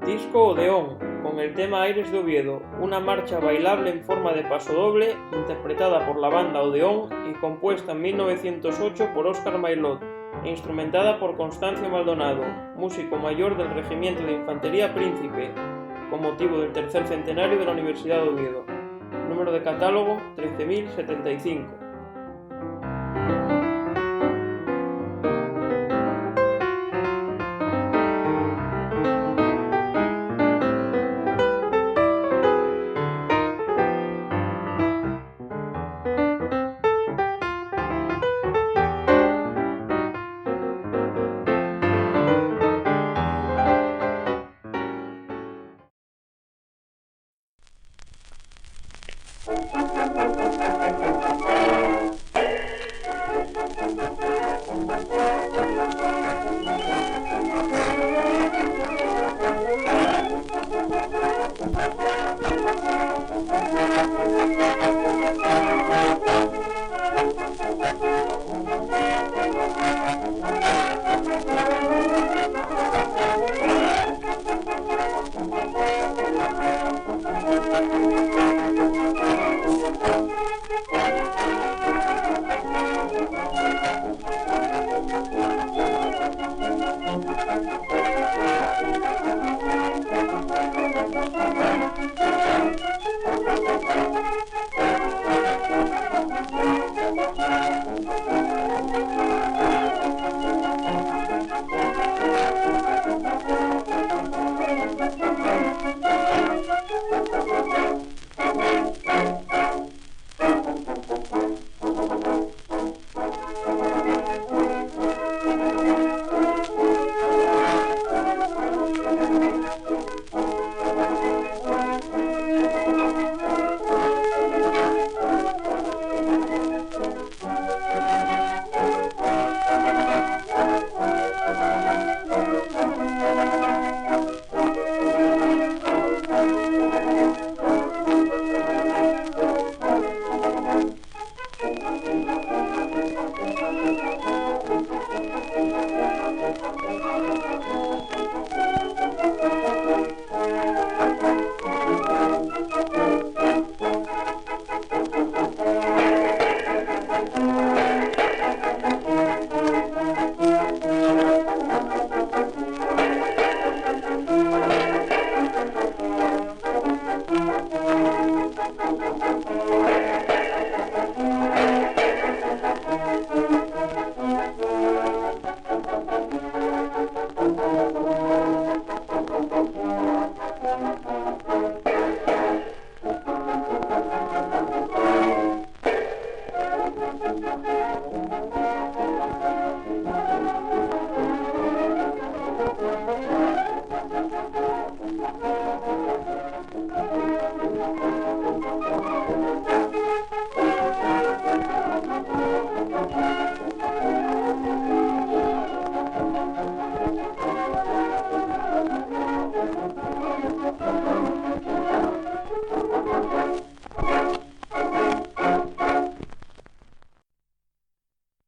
Disco Odeón, con el tema Aires de Oviedo, una marcha bailable en forma de pasodoble, interpretada por la Banda Odeón y compuesta en 1908 por Óscar Mairlot, e instrumentada por Constancio Maldonado, músico mayor del Regimiento de Infantería Príncipe, con motivo del tercer centenario de la Universidad de Oviedo. Número de catálogo 13.075.